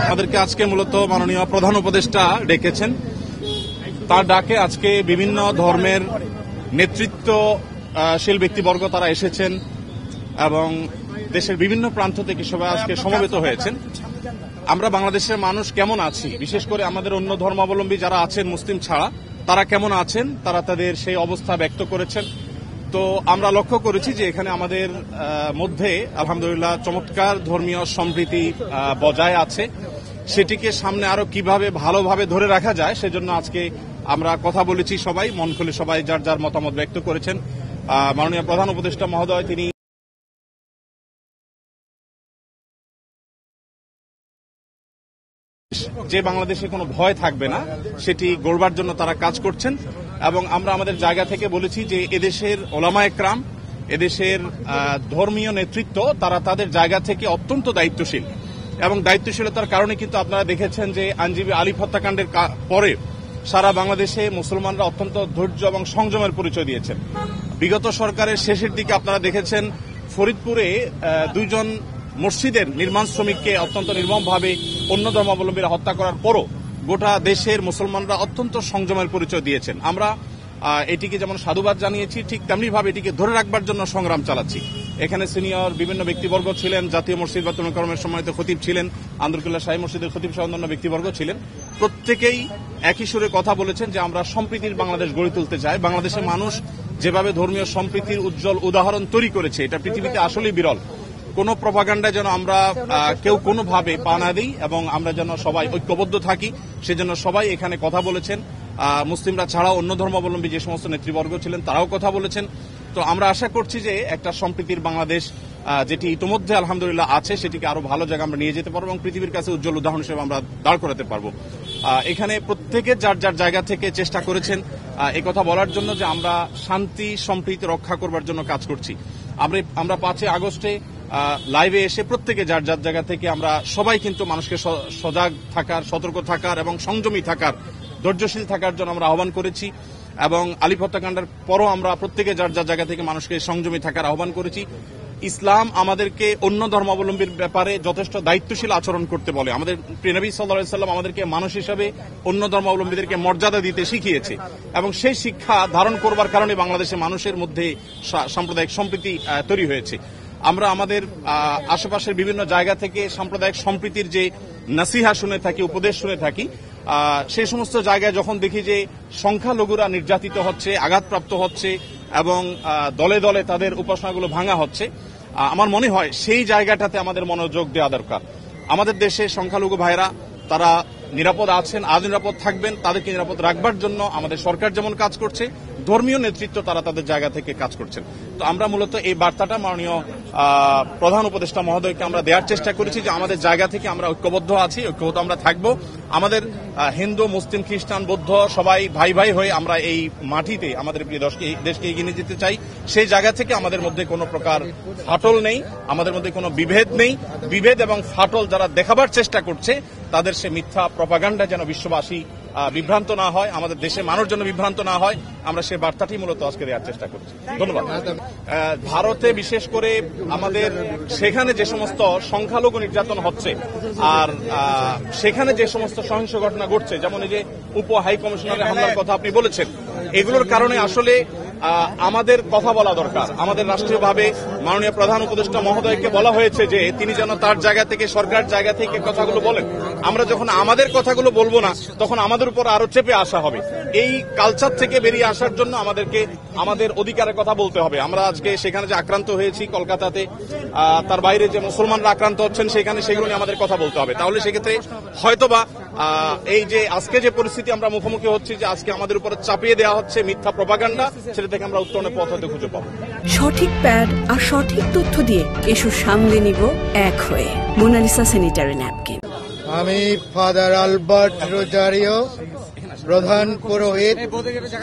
আমাদেরকে আজকে মূলত মাননীয় প্রধান উপদেষ্টা ডেকেছেন। তার ডাকে আজকে বিভিন্ন ধর্মের নেতৃত্বশীল ব্যক্তিবর্গ তারা এসেছেন এবং দেশের বিভিন্ন প্রান্ত থেকে সবাই আজকে সমবেত হয়েছেন। আমরা বাংলাদেশের মানুষ কেমন আছি, বিশেষ করে আমাদের অন্য ধর্মাবলম্বী যারা আছেন মুসলিম ছাড়া, তারা কেমন আছেন, তারা তাদের সেই অবস্থা ব্যক্ত করেছেন। তো আমরা লক্ষ্য করেছি যে এখানে আমাদের মধ্যে আলহামদুলিল্লাহ চমৎকার ধর্মীয় সম্প্রীতি বজায় আছে। সেটিকে সামনে আরো কিভাবে ভালোভাবে ধরে রাখা যায় সেজন্য আজকে আমরা কথা বলেছি। সবাই মন খুলে সবাই যার যার মতামত ব্যক্ত করেছেন। মাননীয় প্রধান উপদেষ্টা মহোদয় তিনি যে বাংলাদেশে কোনো ভয় থাকবে না সেটি গড়বার জন্য তারা কাজ করছেন এবং আমরা আমাদের জায়গা থেকে বলেছি যে এদেশের ওলামায়ে কেরাম, এদেশের ধর্মীয় নেতৃত্ব তারা তাদের জায়গা থেকে অত্যন্ত দায়িত্বশীল এবং দায়িত্বশীলতার কারণে কিন্তু আপনারা দেখেছেন যে আইনজীবী আলিফ হত্যাকাণ্ডের পরে সারা বাংলাদেশে মুসলমানরা অত্যন্ত ধৈর্য এবং সংযমের পরিচয় দিয়েছেন। বিগত সরকারের শেষের দিকে আপনারা দেখেছেন ফরিদপুরে দুইজন মসজিদের নির্মাণ শ্রমিককে অত্যন্ত নির্মমভাবে অন্য ধর্মাবলম্বীরা হত্যা করার পরও গোটা দেশের মুসলমানরা অত্যন্ত সংযমের পরিচয় দিয়েছেন। আমরা এটিকে যেমন সাধুবাদ জানিয়েছি, ঠিক তেমনিভাবে এটিকে ধরে রাখবার জন্য সংগ্রাম চালাচ্ছি। এখানে সিনিয়র বিভিন্ন ব্যক্তিবর্গ ছিলেন, জাতীয় মসজিদ বায়তুল মোকাররমের সম্মানিত খতিব ছিলেন, আন্দরকুল্লাহ শাহী মসজিদের খতিব সহ অন্যান্য ব্যক্তিবর্গ ছিলেন। প্রত্যেকেই একই সুরে কথা বলেছেন যে আমরা সম্প্রীতির বাংলাদেশ গড়ে তুলতে চাই। বাংলাদেশের মানুষ যেভাবে ধর্মীয় সম্প্রীতির উজ্জ্বল উদাহরণ তৈরি করেছে এটা পৃথিবীতে আসলেই বিরল। কোন প্রপাগান্ডায় যেন আমরা কেউ কোনোভাবে পা না দিই এবং আমরা যেন সবাই ঐক্যবদ্ধ থাকি, সেজন্য সবাই এখানে কথা বলেছেন। মুসলিমরা ছাড়াও অন্য ধর্মাবলম্বী যে সমস্ত নেতৃবর্গ ছিলেন তারাও কথা বলেছেন। তো আমরা আশা করছি যে একটা সম্প্রীতির বাংলাদেশ যেটি ইতোমধ্যে আলহামদুলিল্লাহ আছে সেটিকে আরো ভালো জায়গা আমরা নিয়ে যেতে পারবো এবং পৃথিবীর কাছে উজ্জ্বল উদাহরণ হিসেবে আমরা দাঁড় করাতে পারবো। এখানে প্রত্যেকে যার যার জায়গা থেকে চেষ্টা করেছেন একথা বলার জন্য যে আমরা শান্তি সম্প্রীতি রক্ষা করবার জন্য কাজ করছি। আমরা 5 আগস্টে লাইভে এসে প্রত্যেকে যার যার জায়গা থেকে আমরা সবাই কিন্তু মানুষকে সজাগ থাকার, সতর্ক থাকার এবং সংযমী থাকার, ধৈর্যশীল থাকার জন্য আমরা আহ্বান করেছি এবং আলিফ হত্যাকাণ্ডের পরও আমরা প্রত্যেকে যার যার জায়গা থেকে মানুষকে সংযমী থাকার আহ্বান করেছি। ইসলাম আমাদেরকে অন্য ধর্মাবলম্বীর ব্যাপারে যথেষ্ট দায়িত্বশীল আচরণ করতে বলে। আমাদের প্রিয় নবী সাল্লাল্লাহু আলাইহি ওয়াসাল্লাম আমাদেরকে মানুষ হিসেবে অন্য ধর্মাবলম্বীদেরকে মর্যাদা দিতে শিখিয়েছে এবং সেই শিক্ষা ধারণ করবার কারণে বাংলাদেশের মানুষের মধ্যে সাম্প্রদায়িক সম্প্রীতি তৈরি হয়েছে। আমরা আমাদের আশেপাশের বিভিন্ন জায়গা থেকে সাম্প্রদায়িক সম্প্রীতির যে নাসিহা শুনে থাকি, উপদেশ শুনে থাকি, সেই সমস্ত জায়গায় যখন দেখি যে সংখ্যালঘুরা নির্যাতিত হচ্ছে, আঘাতপ্রাপ্ত হচ্ছে এবং দলে দলে তাদের উপাসনাগুলো ভাঙা হচ্ছে, আমার মনে হয় সেই জায়গাটাতে আমাদের মনোযোগ দেওয়া দরকার। আমাদের দেশে সংখ্যালঘু ভাইরা তারা নিরাপদ আছেন, আজ নিরাপদ থাকবেন, তাদেরকে নিরাপদ রাখবার জন্য আমাদের সরকার যেমন কাজ করছে, ধর্মীয় নেতৃত্ব তারা তাদের জায়গা থেকে কাজ করছেন। তো আমরা মূলত এই বার্তাটা মাননীয় প্রধান উপদেষ্টা মহোদয়কে আমরা দেওয়ার চেষ্টা করেছি যে আমাদের জায়গা থেকে আমরা ঐক্যবদ্ধ আছি, ঐক্যবদ্ধ আমরা থাকবো। আমাদের হিন্দু, মুসলিম, খ্রিস্টান, বৌদ্ধ সবাই ভাই ভাই হয়ে আমরা এই মাটিতে আমাদের প্রিয় দেশকে এগিয়ে নিয়ে যেতে চাই। সেই জায়গা থেকে আমাদের মধ্যে কোনো প্রকার ফাটল নেই, আমাদের মধ্যে কোনো বিভেদ নেই। বিভেদ এবং ফাটল যারা দেখাবার চেষ্টা করছে তাদের সে মিথ্যা প্রপাগান্ডা যেন বিশ্ববাসী বিভ্রান্ত না হয়, আমাদের দেশের মানুষ যেন বিভ্রান্ত না হয়, আমরা সে বার্তাটি মূলত আজকে দেওয়ার চেষ্টা করছি। ধন্যবাদ। ভারতে বিশেষ করে আমাদের সেখানে যে সমস্ত সংখ্যালঘু নির্যাতন হচ্ছে আর সেখানে যে সমস্ত সহিংস ঘটনা ঘটছে, যেমন এই যে উপ হাই কমিশনারের হামলার কথা আপনি বলেছেন, এগুলোর কারণে আসলে আমাদের কথা বলা দরকার। আমাদের রাষ্ট্রীয়ভাবে মাননীয় প্রধান উপদেষ্টা মহোদয়কে বলা হয়েছে যে তিনি যেন তার জায়গা থেকে, সরকার জায়গা থেকে কথাগুলো বলেন। আমরা যখন আমাদের কথাগুলো বলবো না তখন আমাদের উপর আরো চেপে আসা হবে। এই কালচার থেকে বেরিয়ে আসার জন্য আমাদেরকে আমাদের অধিকারের কথা বলতে হবে। আমরা আজকে সেখানে যে আক্রান্ত হয়েছি কলকাতাতে, তার বাইরে যে মুসলমানরা আক্রান্ত হচ্ছেন সেখানে, সেগুলো নিয়ে আমাদের কথা বলতে হবে। তাহলে সেক্ষেত্রে হয়তোবা এই যে আজকে যে পরিস্থিতি আমরা মুখোমুখি হচ্ছি, যে আজকে আমাদের উপর চাপিয়ে দেওয়া হচ্ছে মিথ্যা প্রপাগান্ডা, সেটা থেকে আমরা উত্তরণের পথ হয়তো খুঁজে পাবো। সঠিক প্যাড আর সঠিক তথ্য দিয়ে এসব সামলে নিব এক হয়ে। Monalisa sanitary napkin. আমি ফাদার আলবার্ট রোজারিও, প্রধান পুরোহিত,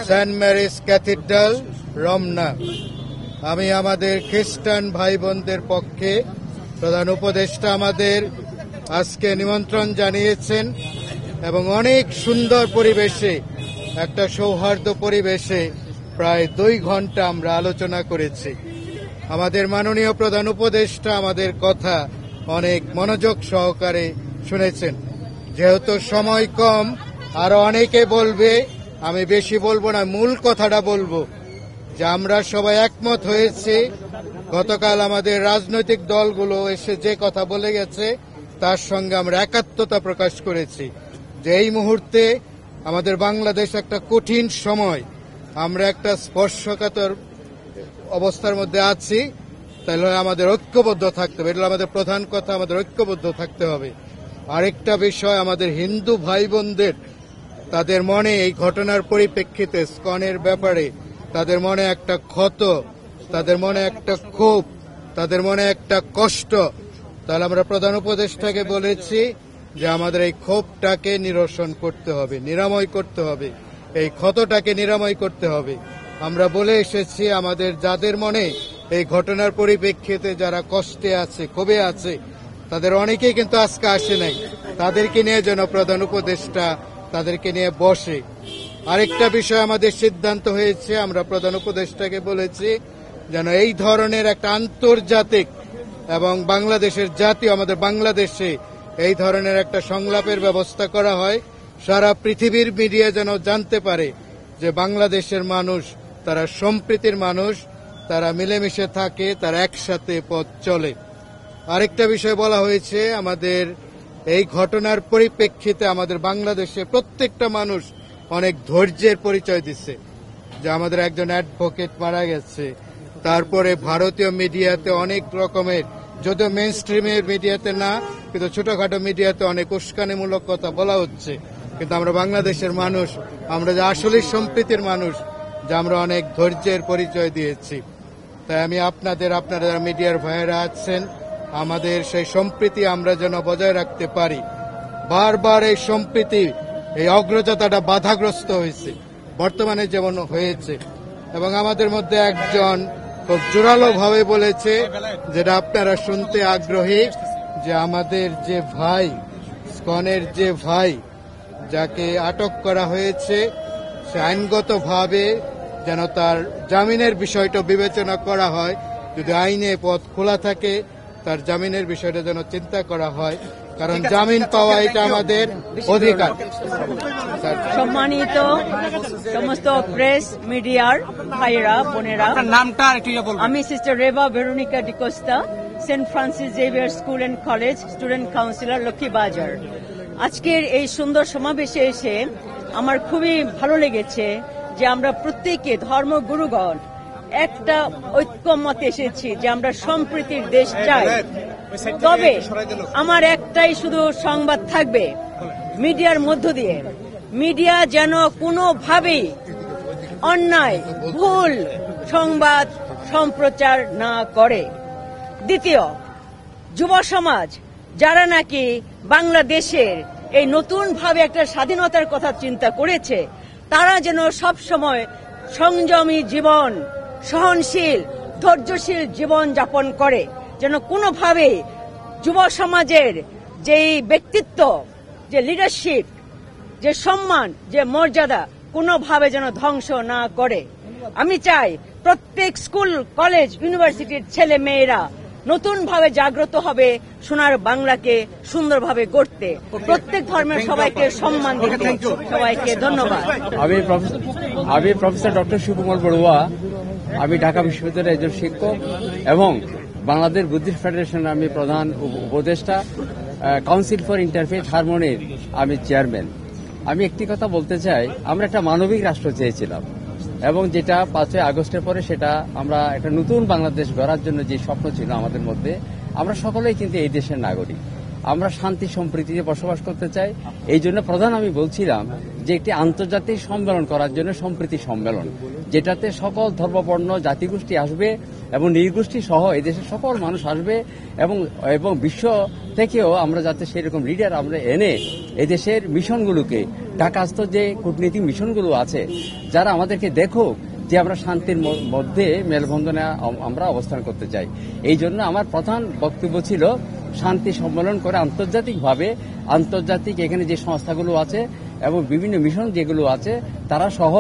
সেন্ট ম্যারিস ক্যাথিড্রাল, রমনা। আমি আমাদের খ্রিস্টান ভাই বোনদের পক্ষে প্রধান উপদেষ্টা আমাদের আজকে নিমন্ত্রণ জানিয়েছেন এবং অনেক সুন্দর পরিবেশে, একটা সৌহার্দ্য পরিবেশে প্রায় 2 ঘন্টা আমরা আলোচনা করেছি। আমাদের মাননীয় প্রধান উপদেষ্টা আমাদের কথা অনেক মনোযোগ সহকারে শুনেছেন। যেহেতু সময় কম, আরো অনেকে বলবে, আমি বেশি বলবো না, মূল কথাটা বলবো যে আমরা সবাই একমত হয়েছি। গতকাল আমাদের রাজনৈতিক দলগুলো এসে যে কথা বলে গেছে তার সঙ্গে আমরা একাত্মতা প্রকাশ করেছি যে এই মুহূর্তে আমাদের বাংলাদেশ একটা কঠিন সময়, আমরা একটা স্পর্শকাতর অবস্থার মধ্যে আছি। তাহলে আমাদের ঐক্যবদ্ধ থাকতে হবে, এটা আমাদের প্রধান কথা, আমাদের ঐক্যবদ্ধ থাকতে হবে। আরেকটা বিষয়, আমাদের হিন্দু ভাই বোনদের তাদের মনে এই ঘটনার পরিপ্রেক্ষিতে ইসকনের ব্যাপারে তাদের মনে একটা ক্ষত, তাদের মনে একটা ক্ষোভ, তাদের মনে একটা কষ্ট। তাহলে আমরা প্রধান উপদেষ্টাকে বলেছি যে আমাদের এই ক্ষোভটাকে নিরসন করতে হবে, নিরাময় করতে হবে, এই ক্ষতটাকে নিরাময় করতে হবে। আমরা বলে এসেছি আমাদের যাদের মনে এই ঘটনার পরিপ্রেক্ষিতে যারা কষ্টে আছে, ক্ষোভে আছে, তাদের অনেকেই কিন্তু আজকে আসে নাই, তাদেরকে নিয়ে যেন প্রধান উপদেষ্টা তাদেরকে নিয়ে বসে। আরেকটা বিষয় আমাদের সিদ্ধান্ত হয়েছে, আমরা প্রধান উপদেষ্টাকে বলেছি যেন এই ধরনের একটা আন্তর্জাতিক এবং বাংলাদেশের জাতীয়, আমাদের বাংলাদেশে এই ধরনের একটা সংলাপের ব্যবস্থা করা হয়। সারা পৃথিবীর মিডিয়া যেন জানতে পারে যে বাংলাদেশের মানুষ তারা সম্প্রীতির মানুষ, তারা মিলেমিশে থাকে, তারা একসাথে পথ চলে। আরেকটা বিষয় বলা হয়েছে, আমাদের এই ঘটনার পরিপ্রেক্ষিতে আমাদের বাংলাদেশে প্রত্যেকটা মানুষ অনেক ধৈর্যের পরিচয় দিচ্ছে। যে আমাদের একজন অ্যাডভোকেট মারা গেছে, তারপরে ভারতীয় মিডিয়াতে অনেক রকমের, যদিও মেইন স্ট্রিমের মিডিয়াতে না, কিন্তু ছোটখাটো মিডিয়াতে অনেক উস্কানিমূলক কথা বলা হচ্ছে। কিন্তু আমরা বাংলাদেশের মানুষ, আমরা যে আসলে সম্প্রীতির মানুষ, যে আমরা অনেক ধৈর্যের পরিচয় দিয়েছি। তাই আমি আপনারা মিডিয়ার ভাইয়েরা আছেন, আমাদের সেই সম্প্রীতি আমরা যেন বজায় রাখতে পারি। বারবার এই সম্প্রীতি, এই অগ্রযাত্রাটা বাধাগ্রস্ত হয়েছে, বর্তমানে যেমন হয়েছে। এবং আমাদের মধ্যে একজন খুব জোরালো ভাবে বলেছে, যেটা আপনারা শুনতে আগ্রহী, যে আমাদের যে ভাই, ইসকনের যে ভাই যাকে আটক করা হয়েছে, সে আইনগতভাবে যেন তার জামিনের বিষয়টা বিবেচনা করা হয়। যদি আইনে পথ খোলা থাকে, তার জামিনের বিষয়টা যেন চিন্তা করা হয়, কারণ জামিন পাওয়া এটা আমাদের অধিকার। সম্মানিত সমস্ত প্রেস মিডিয়ার ভাইয়েরা, বোনেরা, নামটা আমি sister Reba Veronica D'Costa, Saint Francis Xavier school and college student counsellor, Laxmibazar. আজকের এই সুন্দর সমাবেশে এসে আমার খুবই ভালো লেগেছে যে আমরা প্রত্যেকে ধর্মগুরুগণ একটা ঐক্যমতে এসেছি যে আমরা সম্প্রীতির দেশ চাই। তবে আমার একটাই শুধু সংবাদ থাকবে মিডিয়ার মধ্য দিয়ে, মিডিয়া যেন কোনোভাবেই অন্যায়, ভুল সংবাদ সম্প্রচার না করে। দ্বিতীয়, যুব সমাজ যারা নাকি বাংলাদেশের এই নতুনভাবে একটা স্বাধীনতার কথা চিন্তা করেছে, তারা যেন সব সময় সংযমী জীবন, সহনশীল, ধৈর্যশীল জীবন যাপন করে, যেন কোনোভাবে যুব সমাজের যেই ব্যক্তিত্ব, যে লিডারশিপ, যে সম্মান, যে মর্যাদা কোনোভাবে যেন ধ্বংস না করে। আমি চাই প্রত্যেক স্কুল, কলেজ, ইউনিভার্সিটির ছেলে মেয়েরা নতুনভাবে জাগ্রত হবে সোনার বাংলাকে সুন্দরভাবে গড়তে, প্রত্যেক ধর্মের সবাইকে সম্মান দিতে। সবাইকে ধন্যবাদ। আমি প্রফেসর ডক্টর শিবকুমার বড়ুয়া, আমি ঢাকা বিশ্ববিদ্যালয়ের একজন শিক্ষক এবং বাংলাদেশ বুদ্ধিস্ট ফেডারেশনের আমি প্রধান উপদেষ্টা, কাউন্সিল ফর ইন্টারফেথ হারমোনির আমি চেয়ারম্যান। আমি একটি কথা বলতে চাই, আমরা একটা মানবিক রাষ্ট্র চেয়েছিলাম এবং যেটা 5ই আগস্টের পরে সেটা আমরা একটা নতুন বাংলাদেশ গড়ার জন্য যে স্বপ্ন ছিল আমাদের মধ্যে, আমরা সকলেই কিন্তু এই দেশের নাগরিক, আমরা শান্তি সম্প্রীতিতে বসবাস করতে চাই। এই জন্য প্রধান আমি বলছিলাম যে একটি আন্তর্জাতিক সম্মেলন করার জন্য সম্প্রীতি সম্মেলন, যেটাতে সকল ধর্মবর্ণ জাতিগোষ্ঠী আসবে এবং নির্গোষ্ঠী সহ এদেশের সকল মানুষ আসবে এবং বিশ্ব থেকেও আমরা যাতে সেরকম লিডার আমরা এনে এদেশের মিশনগুলোকে, ঢাকাস্থ যে কূটনীতিক মিশনগুলো আছে, যারা আমাদেরকে দেখুক যে আমরা শান্তির মধ্যে মেলবন্ধনে আমরা অবস্থান করতে চাই। এই জন্য আমার প্রধান বক্তব্য ছিল শান্তি সম্মেলন করে আন্তর্জাতিক এখানে যে সংস্থাগুলো আছে এবং বিভিন্ন মিশন যেগুলো আছে তারা সহ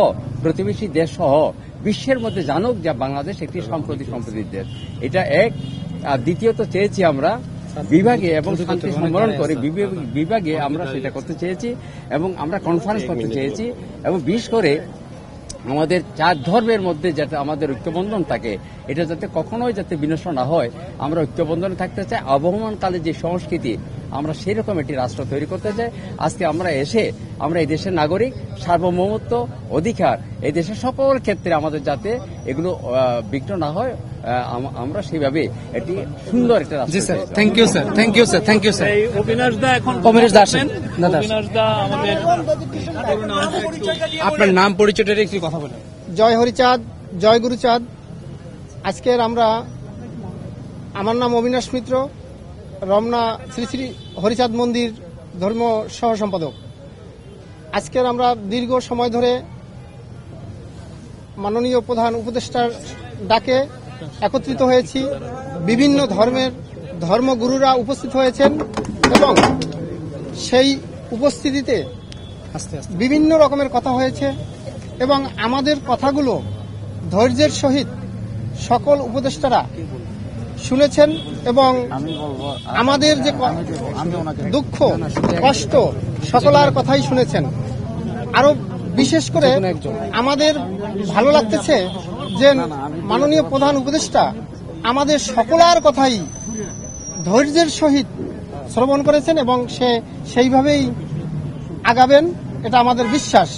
প্রতিবেশী দেশ সহ বিশ্বের মধ্যে জানুক যে বাংলাদেশ একটি সম্প্রতির দেশ। এটা এক। আর দ্বিতীয়ত চেয়েছি আমরা বিভাগে এবং শান্তি সম্মেলন করে বিভাগে আমরা সেটা করতে চেয়েছি এবং আমরা কনফারেন্স করতে চেয়েছি এবং বিশেষ করে আমাদের 4 ধর্মের মধ্যে যাতে আমাদের ঐক্যবন্ধন থাকে, এটা যাতে কখনোই যাতে বিনষ্ট না হয়, আমরা ঐক্যবন্ধনে থাকতে চাই। আবহমানকালে যে সংস্কৃতি আমরা সেই রকম একটি রাষ্ট্র তৈরি করতে চাই। আজকে আমরা এই দেশের নাগরিক, সার্বভৌমত্ব অধিকার এই দেশের সকল ক্ষেত্রে আমাদের যাতে এগুলো বিঘ্ন না হয়, আমরা সেইভাবে একটি সুন্দর একটা রাষ্ট্র। Thank you sir. আপনার নাম পরিচয়টা একটু কথা বলেন। জয় হরিচাঁদ, জয় গুরুচাঁদ। আজকের আমার নাম অবিনাশ মিত্র, রমনা শ্রী শ্রী হরিচাঁদ মন্দির ধর্ম সহ সম্পাদক। আজকের আমরা দীর্ঘ সময় ধরে মাননীয় প্রধান উপদেষ্টার ডাকে একত্রিত হয়েছি। বিভিন্ন ধর্মগুরুরা উপস্থিত হয়েছেন এবং সেই উপস্থিতিতে বিভিন্ন রকমের কথা হয়েছে এবং আমাদের কথাগুলো ধৈর্যের সহিত সকল উপদেষ্টারা শুনেছেন এবং আমাদের যে দুঃখ কষ্ট সকলার কথাই শুনেছেন। আরো বিশেষ করে আমাদের ভালো লাগতেছে যে মাননীয় প্রধান উপদেষ্টা আমাদের সকলার কথাই ধৈর্যের সহিত শ্রবণ করেছেন এবং সেইভাবেই আগাবেন, এটা আমাদের বিশ্বাস।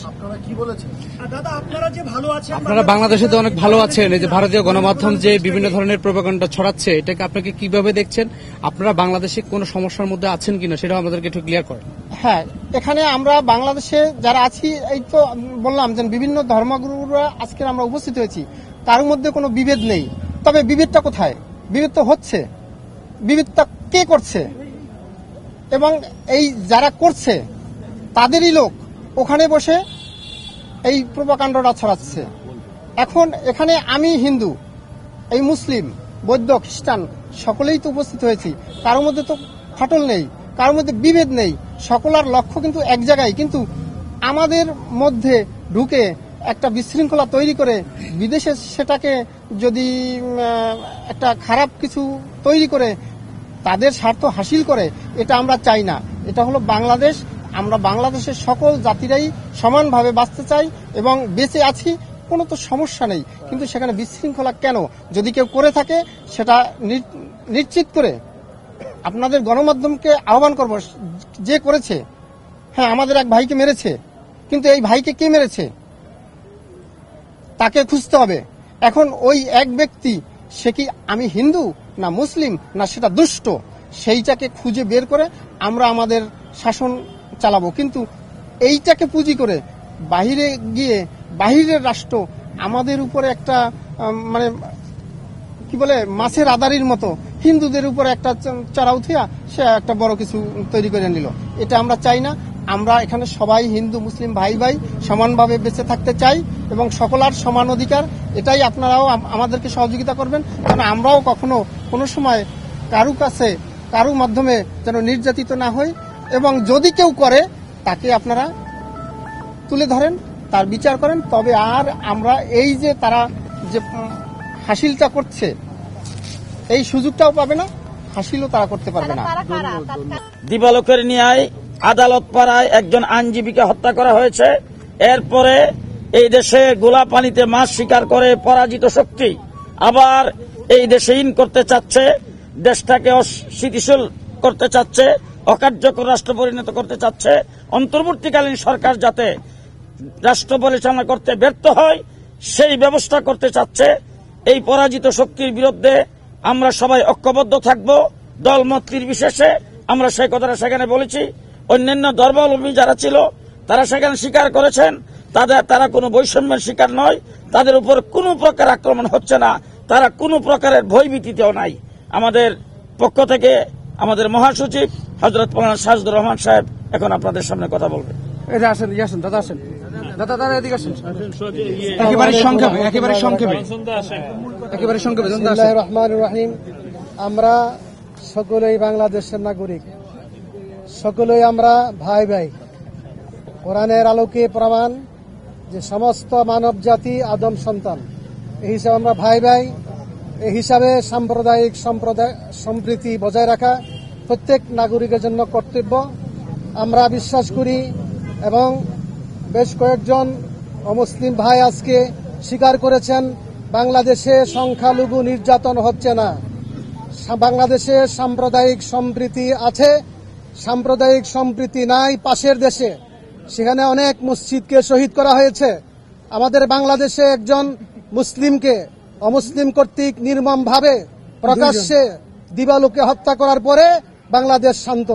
আপনারা বাংলাদেশে তো অনেক ভালো আছেন, এই যে ভারতীয় গণমাধ্যম যে বিভিন্ন ধরনের প্রোপাগান্ডা ছড়াচ্ছে, এটাকে আপনাকে কিভাবে দেখছেন? আপনারা বাংলাদেশে কোনো সমস্যার মধ্যে আছেন কিনা সেটাও আমাদেরকে একটু ক্লিয়ার করেন। হ্যাঁ, এখানে আমরা বাংলাদেশে যারা আছি, এই তো বললাম যে বিভিন্ন ধর্মগুরুরা আজকে আমরা উপস্থিত হয়েছি, তার মধ্যে কোনো বিভেদ নেই। তবে বিভেদটা কোথায়? বিভেদ তো হচ্ছে, বিভেদটা কে করছে? এবং এই যারা করছে তাদেরই লোক ওখানে বসে এই প্রোপাগান্ডাটা ছড়াচ্ছে। এখন এখানে আমি হিন্দু, এই মুসলিম, বৌদ্ধ, খ্রিস্টান সকলেই তো উপস্থিত হয়েছি। কারোর মধ্যে তো ফাটল নেই, কারোর মধ্যে বিভেদ নেই, সকলের লক্ষ্য কিন্তু এক জায়গায়। কিন্তু আমাদের মধ্যে ঢুকে একটা বিশৃঙ্খলা তৈরি করে বিদেশে সেটাকে যদি একটা খারাপ কিছু তৈরি করে তাদের স্বার্থ হাসিল করে, এটা আমরা চাই না। এটা হলো বাংলাদেশ। আমরা বাংলাদেশের সকল জাতিরাই সমানভাবে বাঁচতে চাই এবং বেঁচে আছি, কোনো তো সমস্যা নেই। কিন্তু সেখানে বিশৃঙ্খলা কেন? যদি কেউ করে থাকে সেটা নিশ্চিত করে আপনাদের গণমাধ্যমকে আহ্বান করব, যে করেছে, হ্যাঁ আমাদের এক ভাইকে মেরেছে, কিন্তু এই ভাইকে কে মেরেছে তাকে খুঁজতে হবে। এখন ওই এক ব্যক্তি, সে কি আমি হিন্দু না মুসলিম না সেটা দুষ্ট, সেইটাকে খুঁজে বের করে আমরা আমাদের শাসন চালাবো। কিন্তু এইটাকে পুঁজি করে বাহিরে গিয়ে বাহিরের রাষ্ট্র আমাদের উপরে একটা মানে কি বলে মাছের আদারির মতো হিন্দুদের উপরে একটা চড়াও থিয়া সে একটা বড় কিছু তৈরি করে নিল। এটা আমরা চাই না। আমরা এখানে সবাই হিন্দু মুসলিম ভাই ভাই সমানভাবে বেঁচে থাকতে চাই এবং সকলের সমান অধিকার। এটাই আপনারাও আমাদেরকে সহযোগিতা করবেন, কারণ আমরাও কখনো কোনো সময় কারু মাধ্যমে যেন নির্যাতিত না হই। এবং যদি কেউ করে তাকে আপনারা তুলে ধরেন, তার বিচার করেন। তবে আর আমরা এই যে তারা যে হাসিলটা করছে এই সুযোগটাও পাবে না, হাসিলও তারা করতে পারবে না। দিবালোকের ন্যায় আদালত পাড়ায় একজন আইনজীবীকে হত্যা করা হয়েছে। এরপরে এই দেশে গোলা পানিতে মাছ শিকার করে পরাজিত শক্তি আবার এই দেশে ইন করতে চাচ্ছে, দেশটাকে অস্থিতিশীল করতে চাচ্ছে, অকার্যকর রাষ্ট্র পরিণত করতে চাচ্ছে। অন্তর্বর্তীকালীন সরকার যাতে রাষ্ট্র পরিচালনা করতে ব্যর্থ হয় সেই ব্যবস্থা করতে চাচ্ছে। এই পরাজিত শক্তির বিরুদ্ধে আমরা সবাই ঐক্যবদ্ধ থাকব, দলমত নির্বিশেষে। আমরা সেই কথাটা সেখানে বলেছি। অন্যান্য ধর্মাবলম্বী যারা ছিল তারা সেখানে স্বীকার করেছেন তারা কোনো বৈষম্যের শিকার নয়, তাদের উপর কোনো প্রকার আক্রমণ হচ্ছে না, তারা কোনো প্রকারের ভয়ভীতিতেও নাই। আমাদের পক্ষ থেকে আমাদের মহাসচিব হযরত মাওলানা সাজিদুর রহমান সাহেব এখন আপনাদের সামনে কথা বলবেন। আসেন দাদা আসেন। দাদা এদিকে আসেন। একেবারে সংক্ষেপে বিসমিল্লাহির রহমানির রহিম। আমরা সকলেই বাংলাদেশের নাগরিক, সকলেই আমরা ভাই ভাই। কোরআনের আলোকে প্রমাণ যে সমস্ত মানব জাতি আদম সন্তান, এই হিসাবে আমরা ভাই ভাই। এই হিসাবে সাম্প্রদায়িক সম্প্রীতি বজায় রাখা প্রত্যেক নাগরিকের জন্য কর্তব্য। আমরা বিশ্বাস করি এবং বেশ কয়েকজন অমুসলিম ভাই আজকে স্বীকার করেছেন বাংলাদেশে সংখ্যালঘু নির্যাতন হচ্ছে না। বাংলাদেশে সাম্প্রদায়িক সম্প্রীতি আছে, সাম্প্রদায়িক সম্প্রীতি নাই পাশের দেশে। সেখানে অনেক মসজিদকে শহীদ করা হয়েছে। আমাদের বাংলাদেশে একজন মুসলিমকে অমুসলিম কর্তৃক নির্মমভাবে প্রকাশ্যে দিবালোকে হত্যা করার পরে বাংলাদেশ শান্ত।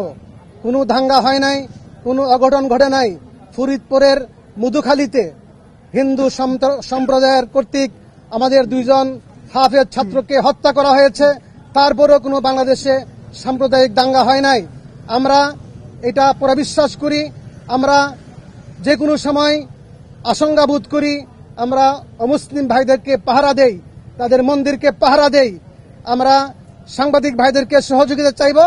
কোনো দাঙ্গা হয় নাই, কোনো অঘটন ঘটে নাই। ফরিদপুরের মধুখালীতে হিন্দু সম্প্রদায়ের কর্তৃক আমাদের 2জন হাফেজ ছাত্রকে হত্যা করা হয়েছে, তারপরেও কোনো বাংলাদেশে সাম্প্রদায়িক দাঙ্গা হয় নাই। আমরা এটা পুরো বিশ্বাস করি। আমরা যে কোনো সময় আশঙ্কা বোধ করি, আমরা অমুসলিম ভাইদেরকে পাহারা দেই, তাদের মন্দিরকে পাহারা দেই। আমরা সাংবাদিক ভাইদেরকে সহযোগিতা চাইব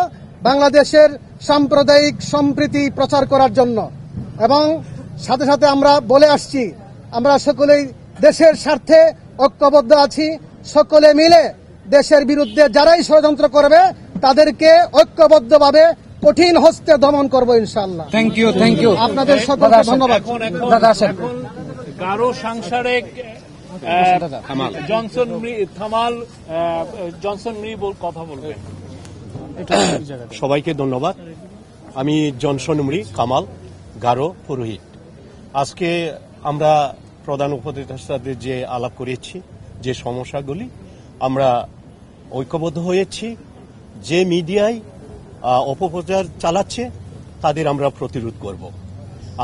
বাংলাদেশের সাম্প্রদায়িক সম্প্রীতি প্রচার করার জন্য। এবং সাথে সাথে আমরা বলে আসছি, আমরা সকলেই দেশের স্বার্থে ঐক্যবদ্ধ আছি। সকলে মিলে দেশের বিরুদ্ধে যারাই ষড়যন্ত্র করবে তাদেরকে ঐক্যবদ্ধভাবে কঠিন হস্তে দমন করব ইনশাআল্লাহ। Thank you. আপনাদের সকলকে ধন্যবাদ। দাদা আসেন। গারো সাংসারিক জনসন মৃ কথা বলবেন। সবাইকে ধন্যবাদ। আমি জনসন মৃ কামাল, গারো পুরোহিত। আজকে আমরা প্রধান উপদেষ্টাদের যে আলাপ করেছি, যে সমস্যাগুলি, আমরা ঐক্যবদ্ধ হয়েছি। যে মিডিয়ায় অপপ্রচার চালাচ্ছে তাদের আমরা প্রতিরোধ করব।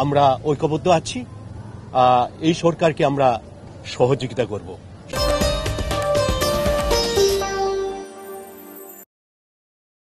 আমরা ঐক্যবদ্ধ আছি। এই সরকারকে আমরা সহযোগিতা করব।